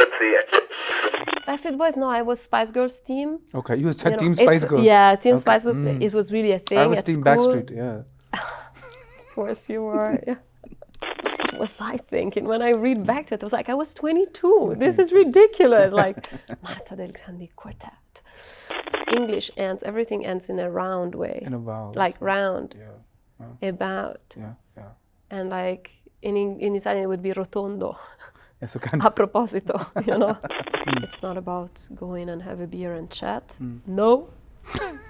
let's see it. Backstreet Boys, no, I was Spice Girls team. Okay, you said Team Spice Girls. Yeah, Team Okay. Spice was, it was really a thing I was at Team school. Backstreet, yeah. Of course you were, yeah. What was I thinking? When I read back to it, I was like, I was 22. This is ridiculous. Like, Marta Del Grandi quartet. English ends, everything ends in a round way. In a vowel. Like round. Yeah. About. Yeah. And like, in Italian it would be rotondo. Yeah, so kind A of. proposito, you know? It's not about going and have a beer and chat. No.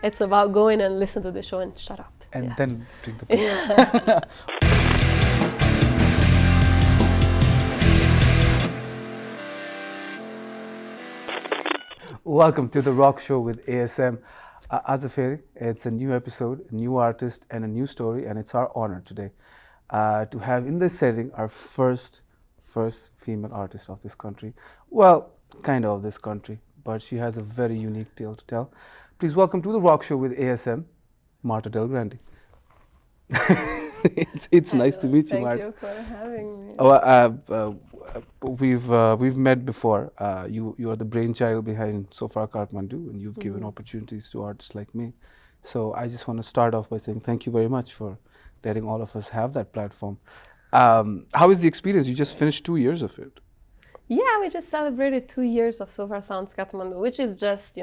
It's about going and listen to the show and shut up. And then drink the beers. Welcome to the Rock Show with ASM. Azaferi, it's a new episode, a new artist, and a new story, and it's our honor today to have in this setting our first female artist of this country. Well, kind of this country, but she has a very unique tale to tell. Please welcome to the Rock Show with ASM, Marta Del Grandi. It's nice to meet you, Marta. Thank you for having me. We've met before. You are the brainchild behind So Far Kathmandu, and you've given opportunities to artists like me. So I just want to start off by saying thank you very much for letting all of us have that platform. How is the experience? You just finished 2 years of it. Yeah, we just celebrated 2 years of So Far Sounds Kathmandu, which is just,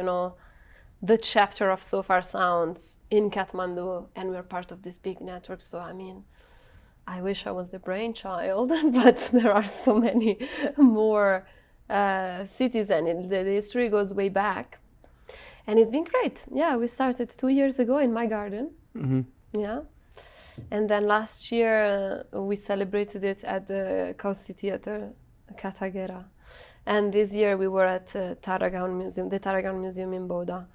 the chapter of So Far Sounds in Kathmandu, and we're part of this big network. So, I wish I was the brainchild, but there are so many more cities, and the history goes way back. And it's been great. Yeah, we started 2 years ago in my garden. Mm-hmm. Yeah. And then last year we celebrated it at the Kausi Theater, Katagera. And this year we were at the Tarragon Museum in Boda,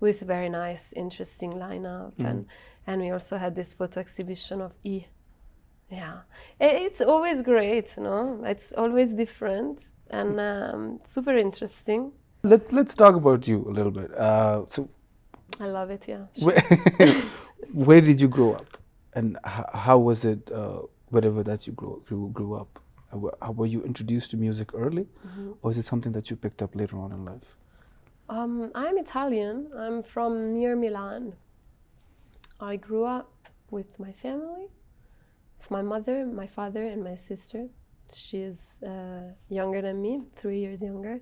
with very nice, interesting lineup. And we also had this photo exhibition of E. Yeah, it's always great, It's always different and super interesting. Let's talk about you a little bit. So, I love it, yeah. Where did you grow up, and how was it wherever that you grew up? Were you introduced to music early, or is it something that you picked up later on in life? I'm Italian. I'm from near Milan. I grew up with my family. It's my mother, my father, and my sister. She's younger than me, 3 years younger.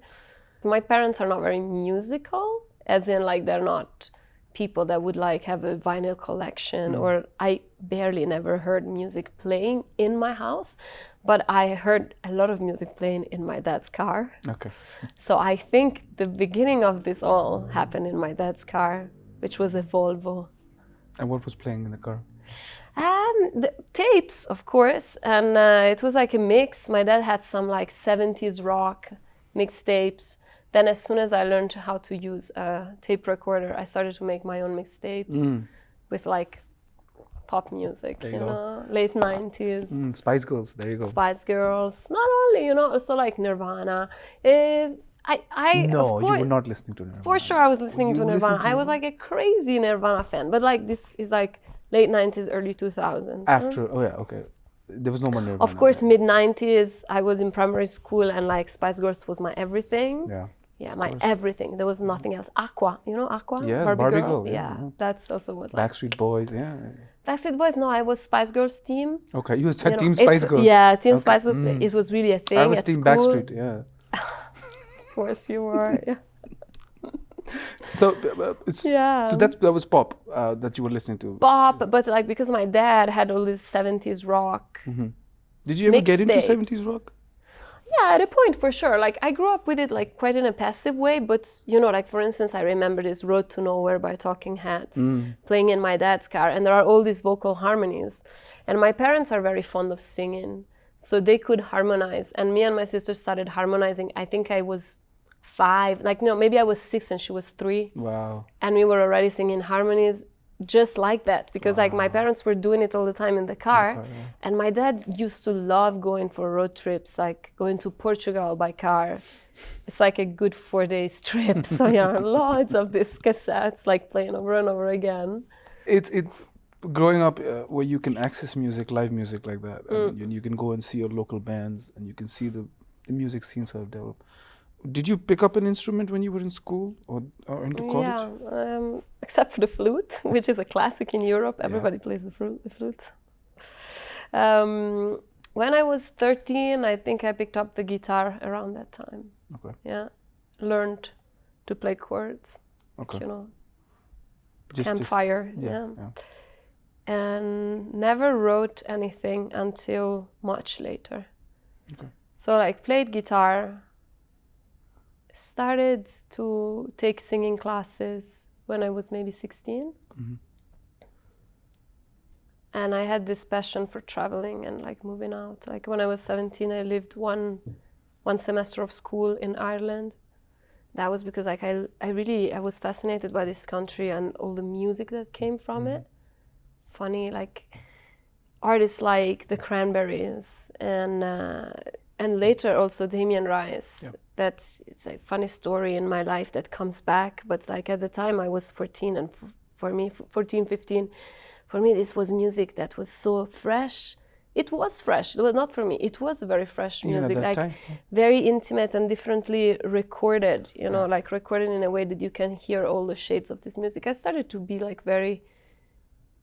My parents are not very musical, as in they're not people that would have a vinyl collection, or I barely never heard music playing in my house, but I heard a lot of music playing in my dad's car. Okay. So I think the beginning of this all happened in my dad's car, which was a Volvo. And what was playing in the car? The tapes, of course, and it was a mix. My dad had some 70s rock mixtapes. Then as soon as I learned how to use a tape recorder, I started to make my own mixtapes with pop music, late 90s. Spice Girls, there you go. Spice Girls, not only, also Nirvana. No, you were not listening to Nirvana. For sure I was listening to Nirvana. I was a crazy Nirvana fan, but this is late 90s, early 2000s. After, oh yeah, okay. There was no more Nirvana. Of course, mid-90s, I was in primary school and Spice Girls was my everything. Yeah. Yeah, my everything. There was nothing else. Aqua, Aqua? Yes, Barbie Girl. Yeah, that's also was Backstreet Boys, yeah. Backstreet Boys, no, I was Spice Girls team. Okay, you said Team Spice Girls. Yeah, Team Spice was, it was really a thing I was at Team school. Backstreet, yeah. Of course you were, yeah. So, Yeah. so that was pop that you were listening to. Pop, but because my dad had all this 70s rock. Did you ever get into mixtapes. 70s rock? Yeah, at a point for sure. I grew up with it quite in a passive way, but for instance, I remember this Road to Nowhere by Talking Heads playing in my dad's car, and there are all these vocal harmonies. And my parents are very fond of singing, so they could harmonize. And me and my sister started harmonizing. I think I was 5, maybe I was 6 and she was 3. Wow. And we were already singing harmonies just like that, because my parents were doing it all the time in the car. And my dad used to love going for road trips, going to Portugal by car. It's a good 4 days trip. So lots of these cassettes playing over and over again. It's growing up where you can access music, live music like that, and you can go and see your local bands, and you can see the the music scene sort of developed. Did you pick up an instrument when you were in school or into college? Yeah, except for the flute, which is a classic in Europe. Everybody plays the flute. When I was 13, I think I picked up the guitar around that time. Okay. Yeah, learned to play chords. Okay. You know, Just campfire. Yeah. And never wrote anything until much later. Okay. So like played guitar. Started to take singing classes when I was maybe 16. Mm-hmm. And I had this passion for traveling and like moving out. Like when I was 17, I lived one semester of school in Ireland. That was because like I was fascinated by this country and all the music that came from it. Funny, like artists like the Cranberries and later also Damien Rice. Yeah. It's a funny story in my life that comes back, but like at the time I was 14 and for me, 14, 15, for me this was music that was so fresh. It was fresh, it was not for me, it was very fresh music, like time. Very intimate and differently recorded, you know, like recorded in a way that you can hear all the shades of this music. I started to be like very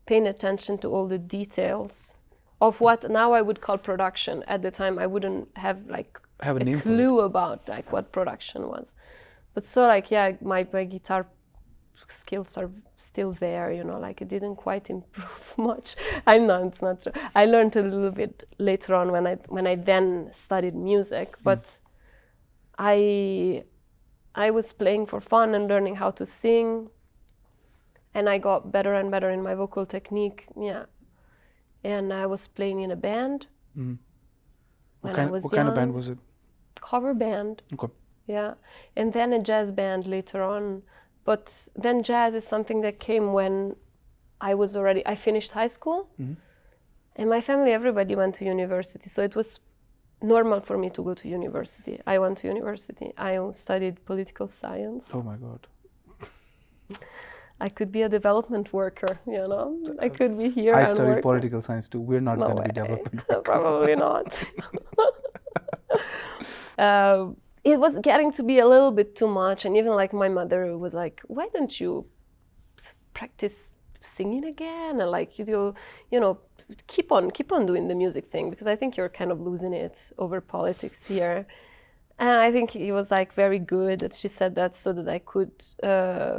paying attention to all the details of what now I would call production. At the time I wouldn't have like a clue about like what production was. But so like, yeah, my guitar skills are still there, you know, like it didn't quite improve much. It's not true. I learned a little bit later on when I then studied music, but I was playing for fun and learning how to sing, and I got better and better in my vocal technique, yeah. And I was playing in a band. Mm. What kind of band was it? Cover band. Okay. Yeah, and then a jazz band later on. But then jazz is something that came when I finished high school. Mm-hmm. And my family, everybody went to university. So it was normal for me to go to university. I went to university. I studied political science. Oh my God. I could be a development worker, you know. I could be here. I studied political science too. We're not going to be development workers. Probably not. It was getting to be a little bit too much, and even like my mother was like, "Why don't you practice singing again? And like you know, keep on doing the music thing, because I think you're kind of losing it over politics here." And I think it was like very good that she said that, so that I could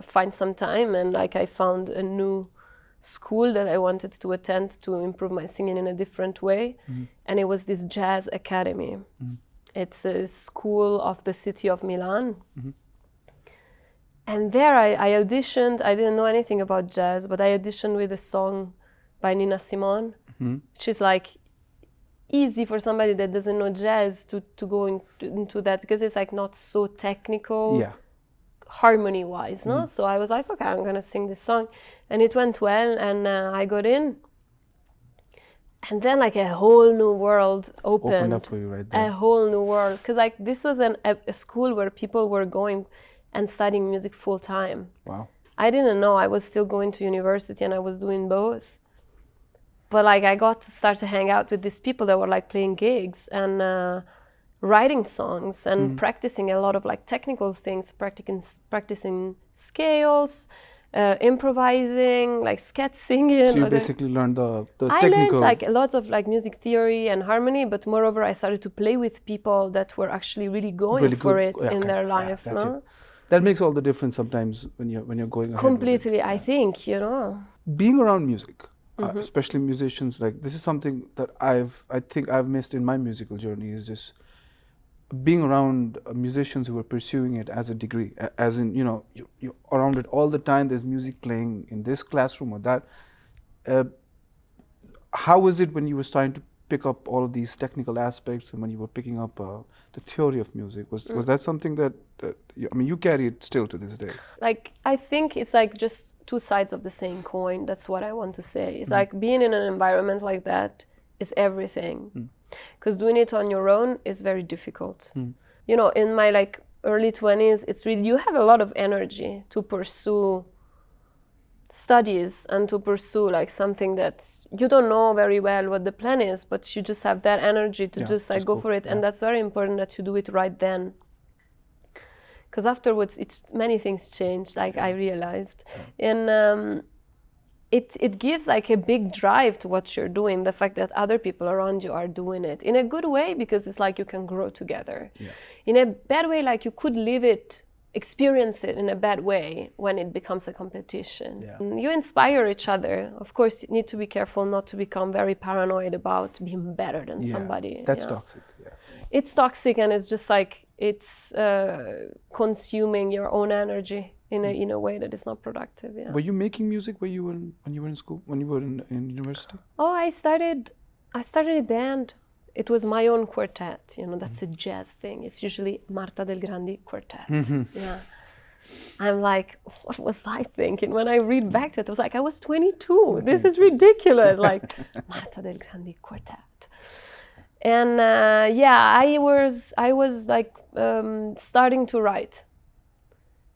find some time, and like I found a new school that I wanted to attend to improve my singing in a different way, and it was this jazz academy. It's a school of the city of Milan. And there I auditioned. I didn't know anything about jazz, but I auditioned with a song by Nina Simone, which is like easy for somebody that doesn't know jazz to go into that, because it's like not so technical harmony-wise, no? So I was like, okay, I'm gonna sing this song. And it went well, and I got in. And then like a whole new world opened up for you right there. A whole new world, because like this was a school where people were going and studying music full time. Wow. I didn't know. I was still going to university and I was doing both. But like I got to start to hang out with these people that were like playing gigs and writing songs and practicing a lot of like technical things, practicing scales, improvising, like scat singing. So you basically learned the technical... I learned like lots of like music theory and harmony, but moreover I started to play with people that were actually really going for it in their life. Yeah, no? That makes all the difference sometimes when you're going ahead. Completely, I think, you know. Being around music, especially musicians, like this is something that I think I've missed in my musical journey, is just being around musicians who are pursuing it as a degree, as in, you know, you're around it all the time. There's music playing in this classroom or that. How was it when you were starting to pick up all of these technical aspects, and when you were picking up the theory of music? Was that something that you carry it still to this day? Like, I think it's like just two sides of the same coin. That's what I want to say. It's like being in an environment like that is everything. Because doing it on your own is very difficult. You know, in my like early 20s, it's really, you have a lot of energy to pursue studies and to pursue like something that you don't know very well what the plan is, but you just have that energy to just like go for it. And that's very important that you do it right then. Because afterwards, many things changed, like I realized. And it gives like a big drive to what you're doing, the fact that other people around you are doing it. In a good way, because it's like you can grow together. Yeah. In a bad way, like you could live it, experience it in a bad way when it becomes a competition. Yeah. You inspire each other. Of course, you need to be careful not to become very paranoid about being better than somebody. That's toxic. Yeah. It's toxic, and it's just like it's consuming your own energy in a way that is not productive. Yeah. Were you making music when you were in school, when you were in university? Oh, I started a band. It was my own quartet. That's a jazz thing. It's usually Marta Del Grandi quartet. Yeah. I'm like, what was I thinking? When I read back to it, I was like, I was 22. This is ridiculous. Like, Marta Del Grandi quartet. And I was like starting to write.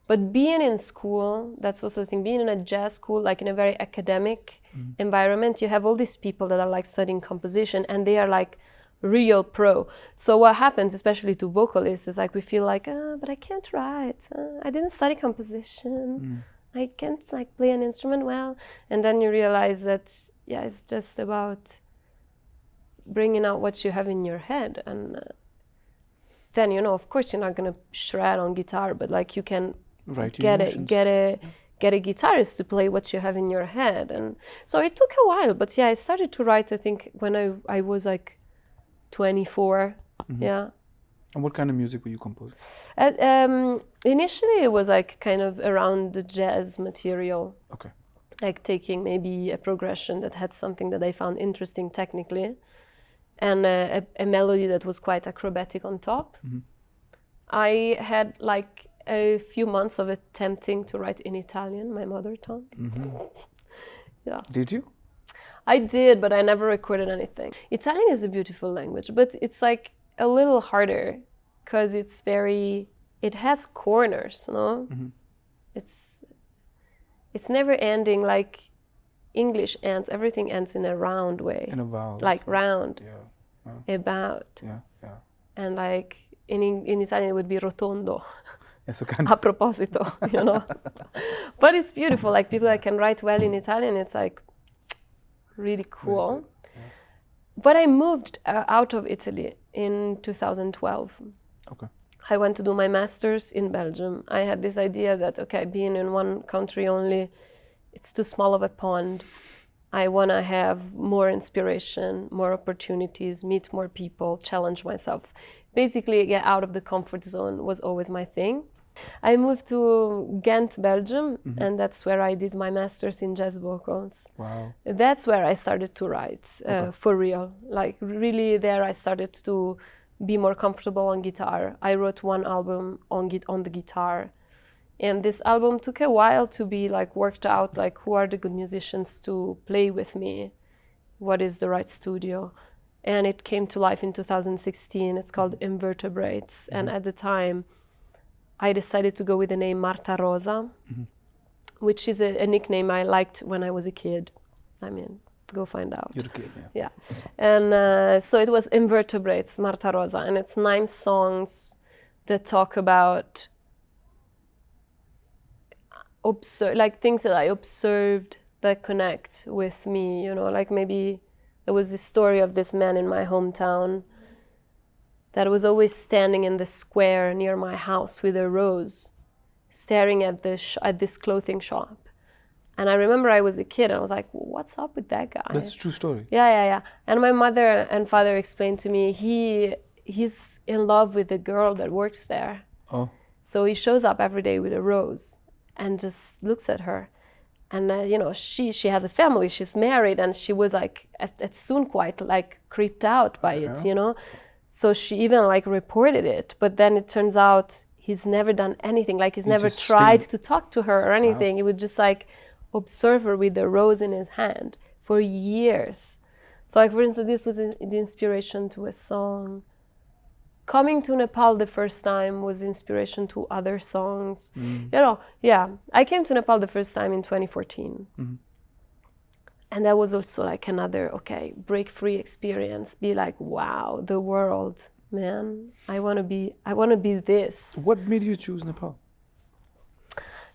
But being in school, that's also the thing, being in a jazz school, like in a very academic environment, you have all these people that are like studying composition, and they are like real pro. So what happens, especially to vocalists, is like we feel like, but I can't write. I didn't study composition. I can't like play an instrument well. And then you realize that, it's just about bringing out what you have in your head. And then, of course, you're not going to shred on guitar, but like you can get a guitarist to play what you have in your head. And so it took a while, but I started to write, I think, when I was like 24. Yeah. And what kind of music were you composing? Initially it was like kind of around the jazz material. Okay. Like taking maybe a progression that had something that I found interesting technically, and a melody that was quite acrobatic on top. I had like a few months of attempting to write in Italian, my mother tongue. Yeah. Did you? I did, but I never recorded anything. Italian is a beautiful language, but it's like a little harder because it has corners, no? It's never ending like English ends. Everything ends in a round way. In a vowel. Like round. Yeah. About. Yeah. And like in Italian it would be rotondo. A proposito, But it's beautiful. Like people that can write well in Italian, it's like really cool. Yeah. But I moved out of Italy in 2012. Okay. I went to do my master's in Belgium. I had this idea that, being in one country only, it's too small of a pond. I want to have more inspiration, more opportunities, meet more people, challenge myself. Basically, get out of the comfort zone was always my thing. I moved to Ghent, Belgium, and that's where I did my master's in jazz vocals. Wow. That's where I started to write, for real. Like, really there I started to be more comfortable on guitar. I wrote one album on the guitar. And this album took a while to be like worked out, like who are the good musicians to play with me? What is the right studio? And it came to life in 2016. It's called Invertebrates. And at the time, I decided to go with the name Marta Rosa, which is a nickname I liked when I was a kid. I mean, go find out. You're a kid, yeah. And so it was Invertebrates, Marta Rosa. And it's 9 songs that talk about like things that I observed that connect with me, like maybe there was this story of this man in my hometown that was always standing in the square near my house with a rose, staring at this clothing shop. And I remember I was a kid and I was like, what's up with that guy? That's a true story. Yeah. And my mother and father explained to me he's in love with the girl that works there. Oh. So he shows up every day with a rose and just looks at her. And she has a family, she's married, and she was like at soon quite like creeped out by it, So she even like reported it, but then it turns out he's never done anything, like he's never tried to talk to her or anything. Wow. He would just like observe her with the rose in his hand for years. So like for instance, this was the inspiration to a song coming to Nepal the first time was inspiration to other songs. I came to Nepal the first time in 2014. And that was also like another, break free experience. Be like, wow, the world, man. I want to be this. What made you choose Nepal?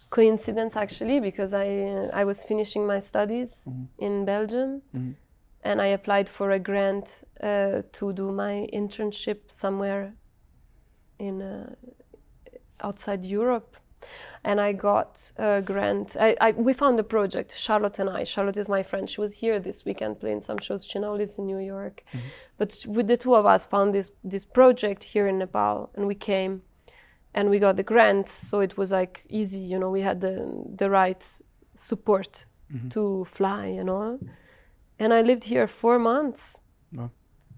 Coincidence, actually, because I was finishing my studies in Belgium, and I applied for a grant to do my internship somewhere in outside Europe. And I got a grant. We found a project, Charlotte and I. Charlotte is my friend. She was here this weekend playing some shows. She now lives in New York. But with the two of us found this project here in Nepal, and we came and we got the grant. So it was like easy, we had the right support to fly, And I lived here 4 months. Wow.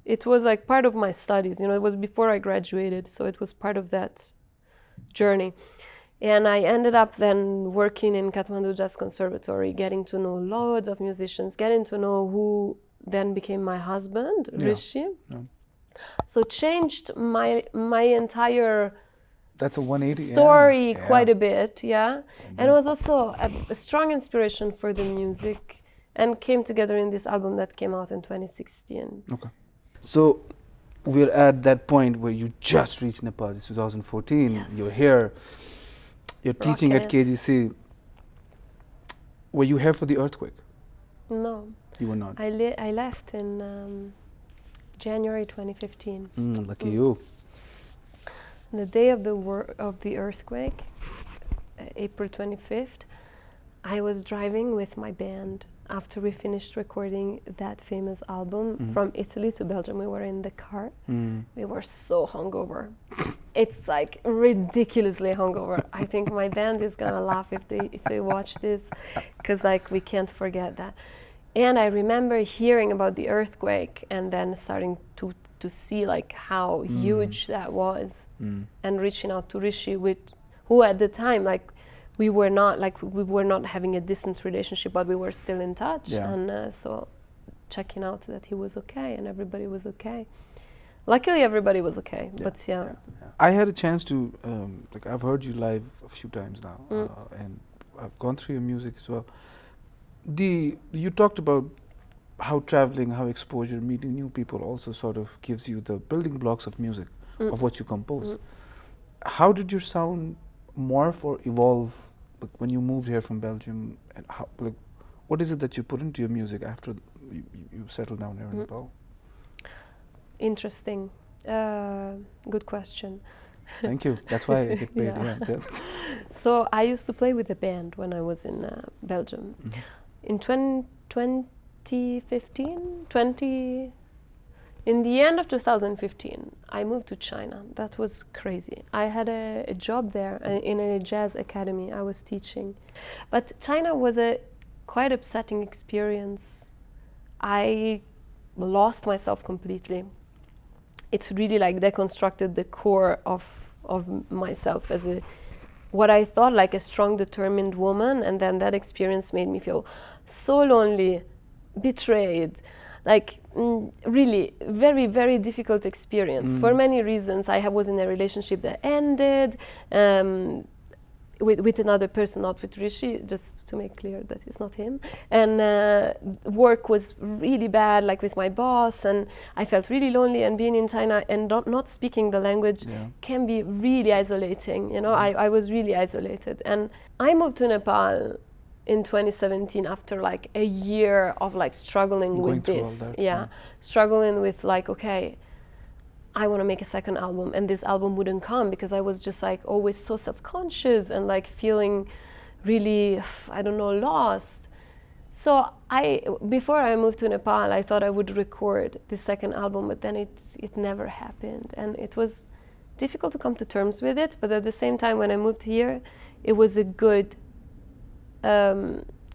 It was like part of my studies, it was before I graduated. So it was part of that journey. And I ended up then working in Kathmandu Jazz Conservatory, getting to know loads of musicians, getting to know who then became my husband, Rishi. Yeah. So it changed my entire That's a 180 story quite a bit, And it was also a strong inspiration for the music, and came together in this album that came out in 2016. Okay. So we're at that point where you just reached Nepal. It's 2014. Yes. You're here. You're teaching at KGC. Were you here for the earthquake? No. You were not? I left in January 2015. Lucky you. The day of the earthquake, April 25th, I was driving with my band after we finished recording that famous album from Italy to Belgium. We were in the car. We were so hungover. It's like ridiculously hungover. I think my band is gonna laugh if they watch this, because like we can't forget that. And I remember hearing about the earthquake and then starting to see like how huge that was, and reaching out to Rishi, who at the time we were not having a distance relationship, but we were still in touch, and so checking out that he was okay and everybody was okay. Luckily, everybody was okay, but I had a chance to, I've heard you live a few times now, and I've gone through your music as well. You talked about how traveling, how exposure, meeting new people also sort of gives you the building blocks of music, of what you compose. How did your sound morph or evolve when you moved here from Belgium, and how, what is it that you put into your music after you settled down here in Nepal? Interesting. Good question. Thank you. That's why I get paid. So I used to play with a band when I was in Belgium. In 2015, in the end of 2015, I moved to China. That was crazy. I had a job there in a jazz academy. I was teaching. But China was a quite upsetting experience. I lost myself completely. It's really like deconstructed the core of myself as what I thought like a strong, determined woman, and then that experience made me feel so lonely, betrayed, like really very, very difficult experience for many reasons. I was in a relationship that ended with another person, not with Rishi, just to make clear that it's not him. And work was really bad, like with my boss, and I felt really lonely. And being in China and not speaking the language can be really isolating. I was really isolated. And I moved to Nepal in 2017 after like a year of like struggling with this. Struggling with like, okay, I want to make a second album, and this album wouldn't come because I was just like always so self-conscious and like feeling really, I don't know, lost. So before I moved to Nepal, I thought I would record the second album, but then it never happened, and it was difficult to come to terms with it. But at the same time, when I moved here, it was a good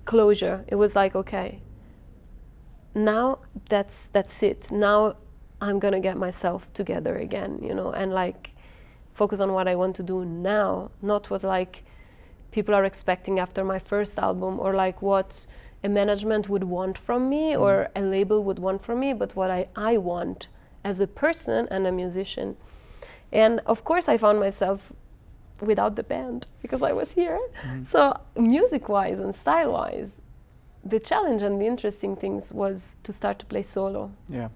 closure. It was like, okay, now that's it. Now I'm gonna get myself together again, and like focus on what I want to do now, not what like people are expecting after my first album, or like what a management would want from me or a label would want from me, but what I want as a person and a musician. And of course I found myself without the band because I was here. So music-wise and style-wise, the challenge and the interesting things was to start to play solo. Yeah.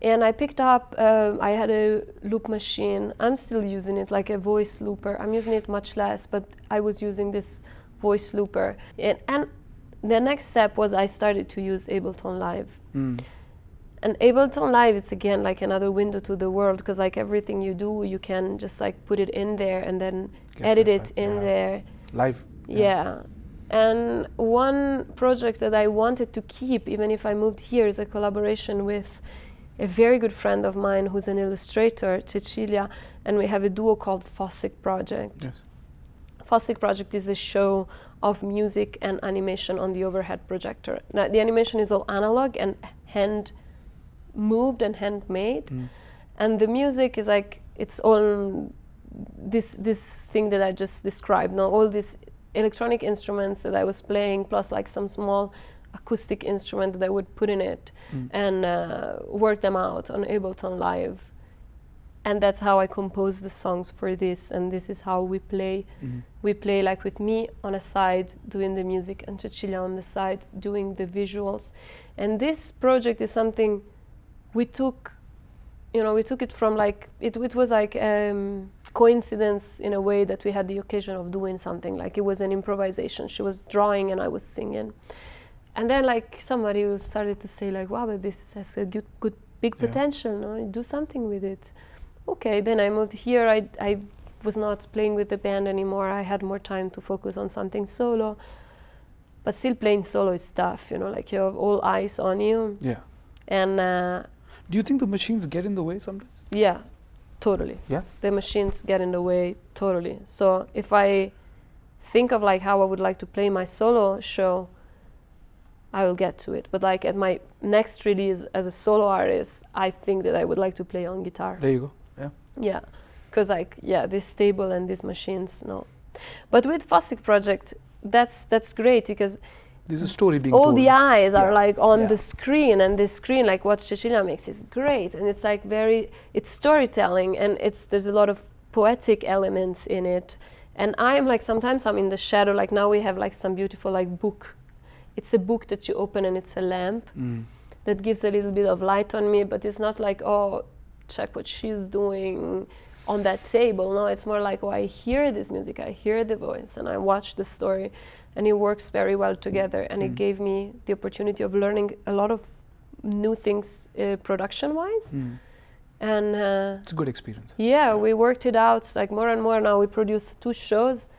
And I picked up, I had a loop machine. I'm still using it, like a voice looper. I'm using it much less, but I was using this voice looper. And the next step was I started to use Ableton Live. And Ableton Live is again like another window to the world, because like everything you do, you can just like put it in there and then edit it in there. Live. Yeah. And one project that I wanted to keep, even if I moved here, is a collaboration with a very good friend of mine who's an illustrator, Cecilia, and we have a duo called Fossick Project. Yes. Fossick Project is a show of music and animation on the overhead projector. Now, the animation is all analog and hand moved and handmade, and the music is like it's all this thing that I just described. Now all these electronic instruments that I was playing, plus like some small acoustic instrument that I would put in it and work them out on Ableton Live. And that's how I compose the songs for this, and this is how we play. We play like with me on a side doing the music and Cecilia on the side doing the visuals. And this project is something we took, we took it from like, it was like coincidence in a way that we had the occasion of doing something, like it was an improvisation. She was drawing and I was singing. And then like somebody who started to say like, wow, but this has a good big potential, no? Do something with it. Okay, then I moved here. I was not playing with the band anymore. I had more time to focus on something solo. But still playing solo is tough, like you have all eyes on you. Yeah. And do you think the machines get in the way sometimes? Yeah, totally. Yeah? The machines get in the way, totally. So if I think of like how I would like to play my solo show, I will get to it. But like at my next release as a solo artist, I think that I would like to play on guitar. There you go. Yeah. Yeah, because like this table and these machines, no. But with Fossick Project, that's great because there's a story being all told. the eyes are like on the screen, and the screen, like what Cecilia makes, is great, and it's like it's storytelling, and there's a lot of poetic elements in it. And I'm like, sometimes I'm in the shadow. Like now we have like some beautiful like book. It's a book that you open and it's a lamp that gives a little bit of light on me, but it's not like, oh, check what she's doing on that table. No, it's more like, oh, I hear this music, I hear the voice, and I watch the story, and it works very well together. And it gave me the opportunity of learning a lot of new things production-wise. And it's a good experience. Yeah, we worked it out like more and more. Now we produce 2 shows,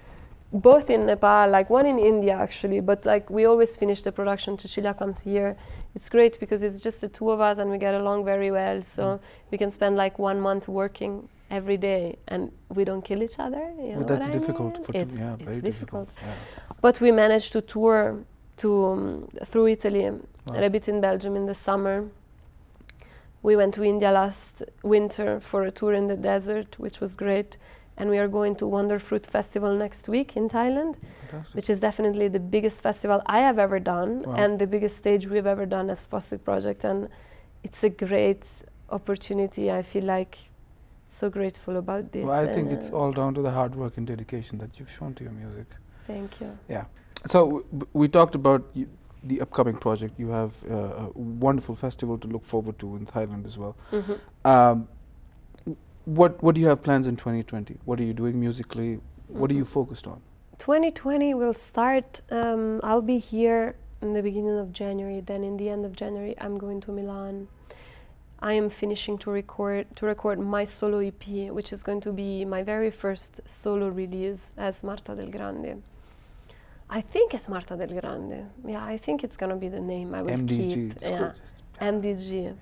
both in Nepal, like one in India actually, but like we always finish the production. Cecilia comes here. It's great because it's just the 2 of us and we get along very well. So we can spend like 1 month working every day and we don't kill each other. But that's difficult. It's very difficult. Yeah. But we managed to tour through Italy and a bit in Belgium in the summer. We went to India last winter for a tour in the desert, which was great. And we are going to Wonder Fruit Festival next week in Thailand, which is definitely the biggest festival I have ever done and the biggest stage we've ever done as Fossick Project. And it's a great opportunity. I feel like so grateful about this. Well, I think it's all down to the hard work and dedication that you've shown to your music. Thank you. Yeah. So we talked about the upcoming project. You have a wonderful festival to look forward to in Thailand as well. What do you have plans in 2020? What are you doing musically? What are you focused on? 2020 will start. I'll be here in the beginning of January. Then in the end of January, I'm going to Milan. I am finishing to record my solo EP, which is going to be my very first solo release as Marta Del Grandi. I think it's Marta Del Grandi. Yeah, I think it's gonna be the name I will keep. Yeah. MDG. Yeah.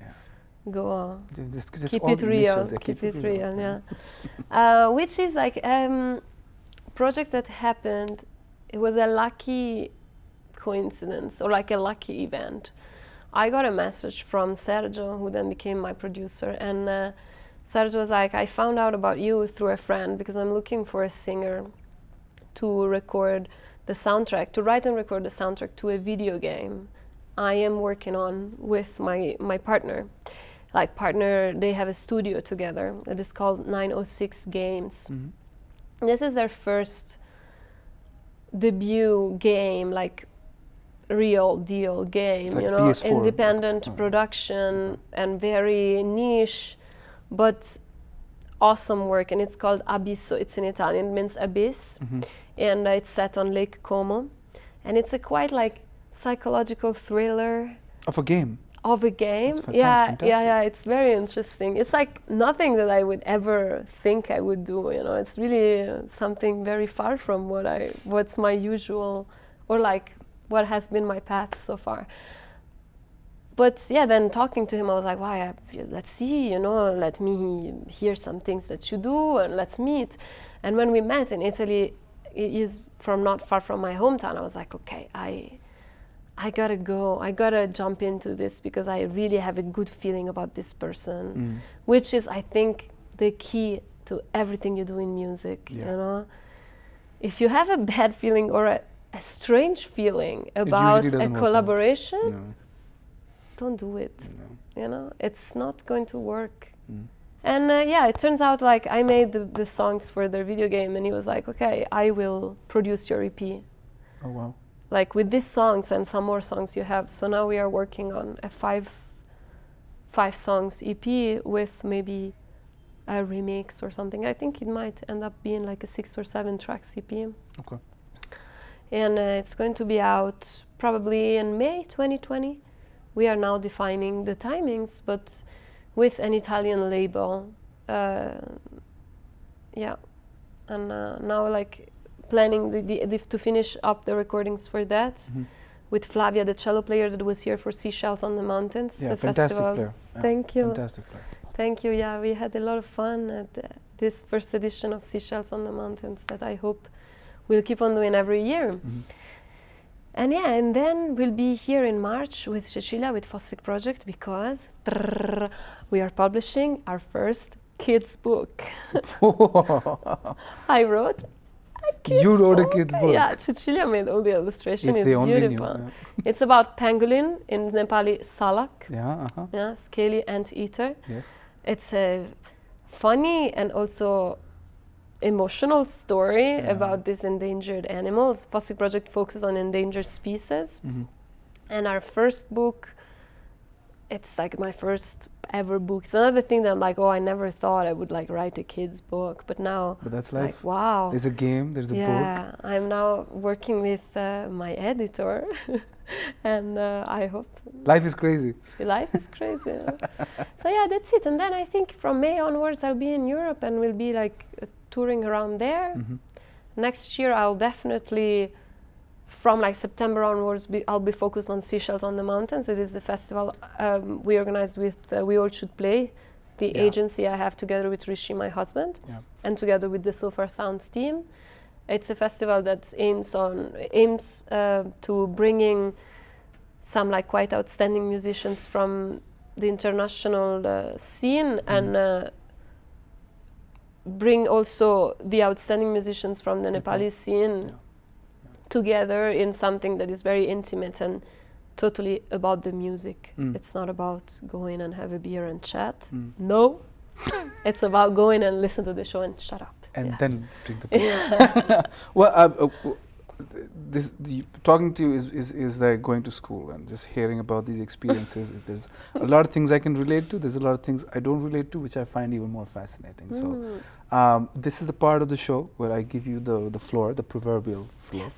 Go on. Just keep it real. Keep it real. Yeah. Which is like project that happened. It was a lucky coincidence or like a lucky event. I got a message from Sergio, who then became my producer, and Sergio was like, I found out about you through a friend because I'm looking for a singer to record the soundtrack, to write and record the soundtrack to a video game I am working on with my partner. like partner. They have a studio together. It is called 906 Games. This is their first debut game, like real deal game, like you know, PS4. independent production and very niche, but awesome work. And it's called Abisso. It's in Italian, it means abyss, and it's set on Lake Como, and it's a quite like psychological thriller Of a game. of a game. Sounds Yeah, fantastic. it's very interesting. It's like nothing that I would ever think I would do, you know. It's really something very far from what's my usual, or like what has been my path so far. But yeah, then talking to him, I was like, "Why? Let's see, you know, let me hear some things that you do, and let's meet." And when we met in Italy, it is from not far from my hometown. I was like, "Okay, I gotta go. I gotta jump into this because I really have a good feeling about this person," which is, I think, the key to everything you do in music. Yeah. You know, if you have a bad feeling or a strange feeling about usually a doesn't work out. collaboration, No. don't do it. No. You know, it's not going to work. And yeah, it turns out like I made the songs for their video game, and he was like, "Okay, I will produce your EP, Oh wow. like with these songs and some more songs you have." So now we are working on a five songs EP with maybe a remix or something. I think it might end up being like a 6 or 7 tracks EP. Okay. And it's going to be out probably in May 2020. We are now defining the timings, but with an Italian label. Yeah, and now like planning to finish up the recordings for that with Flavia, the cello player that was here for Seashells on the Mountains. Yeah, the fantastic festival. player. Yeah, Thank you. Fantastic player. Thank you. Yeah, we had a lot of fun at this first edition of Seashells on the Mountains that I hope we'll keep on doing every year. And yeah, and then we'll be here in March with Rashila, with Fossick Project, because we are publishing our first kids book. I wrote a kids You wrote a book. kids book. Yeah, Cecilia made all the illustration. If It's they only beautiful. knew. It's about pangolin, in Nepali salak, Yeah. yeah, scaly anteater. Yes. It's a funny and also emotional story about these endangered animals. Fossick Project focuses on endangered species. And our first book, it's like my first ever book. It's another thing that I'm like, oh, I never thought I would like write a kid's book, but now, But that's like, life. wow. There's a game, there's a book. Yeah, I'm now working with my editor, and I hope Life is crazy. life is crazy. So yeah, that's it. And then I think from May onwards I'll be in Europe and we'll be like touring around there. Next year I'll definitely, from like September onwards, I'll be focused on Seashells on the Mountains. It is the festival we organized with We All Should Play, the agency I have together with Rishi, my husband, and together with the So Far Sounds team. It's a festival that aims to bringing some like quite outstanding musicians from the international scene and bring also the outstanding musicians from the Nepali scene together in something that is very intimate and totally about the music. It's not about going and have a beer and chat. No, it's about going and listen to the show and shut up. And then drink the books. Well, talking to you is like going to school and just hearing about these experiences. There's a lot of things I can relate to. There's a lot of things I don't relate to, which I find even more fascinating. So this is the part of the show where I give you the floor, the proverbial floor.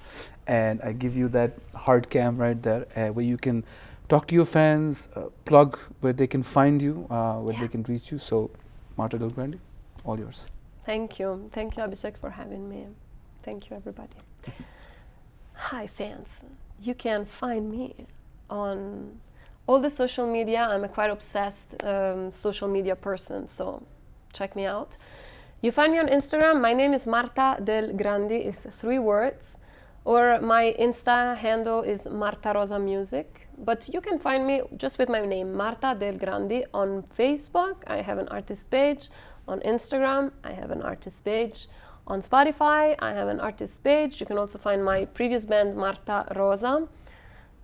And I give you that hard cam right there where you can talk to your fans, plug where they can find you, where they can reach you. So Marta Del Grandi, all yours. Thank you. Thank you, Abhishek, for having me. Thank you, everybody. Hi, fans. You can find me on all the social media. I'm a quite obsessed social media person, so check me out. You find me on Instagram. My name is Marta Del Grandi. It's 3 words. Or my Insta handle is Marta Rosa Music. But you can find me just with my name, Marta Del Grandi, on Facebook. I have an artist page. On Instagram, I have an artist page. On Spotify, I have an artist page. You can also find my previous band, Marta Rosa.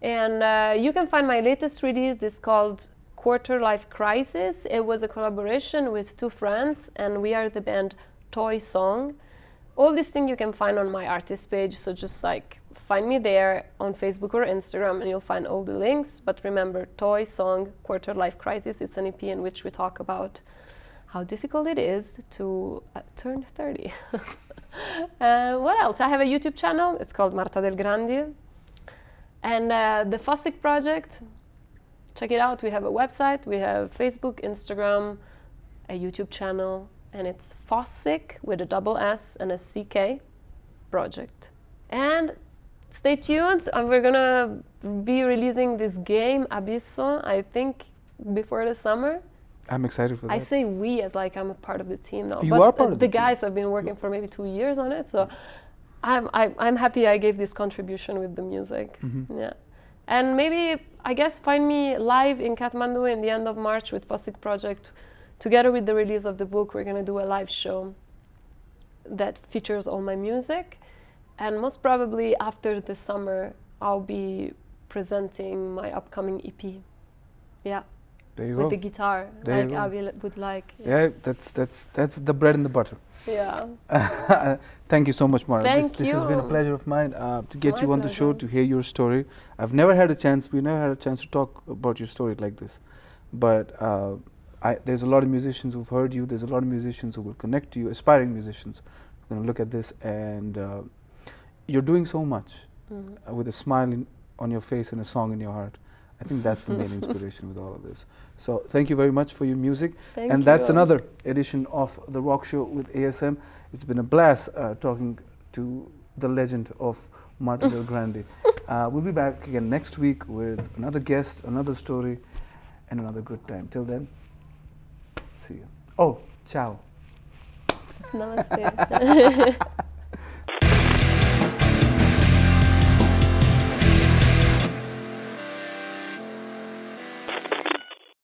And you can find my latest release, this called Quarter Life Crisis. It was a collaboration with two friends, and we are the band Toy Song. All these things you can find on my artist page, so just like find me there on Facebook or Instagram and you'll find all the links. But remember, Toy Song Quarter Life Crisis, it's an EP in which we talk about how difficult it is to turn 30. What else? I have a YouTube channel, it's called Marta Del Grandi. And the Fossick Project, check it out. We have a website, we have Facebook, Instagram, a YouTube channel, and it's Fossick with a double S and a CK project. And stay tuned, we're gonna be releasing this game, Abisso, I think before the summer. I'm excited for that. I say we as like I'm a part of the team now. You but are part of the the guys have been working for maybe 2 years on it, so I'm happy I gave this contribution with the music. Yeah. And maybe, I guess, find me live in Kathmandu in the end of March with Fossick Project. Together with the release of the book, we're gonna do a live show that features all my music. And most probably after the summer, I'll be presenting my upcoming EP. Yeah. There you with go. the guitar, There like you go. Avi would like. Yeah, that's the bread and the butter. Yeah. Thank you so much, Marta. Thank This has been a you. pleasure of mine to get My you on the show, pleasure. to hear your story. We never had a chance to talk about your story like this. But there's a lot of musicians who've heard you, there's a lot of musicians who will connect to you, aspiring musicians who are going to look at this, and you're doing so much with a smile on your face and a song in your heart. I think that's the main inspiration with all of this. So thank you very much for your music. Thank and you. that's another edition of The Rock Show with ASM. It's been a blast talking to the legend of Marta Del Grandi. We'll be back again next week with another guest, another story, and another good time. Till then, see you. Oh, ciao. Namaste.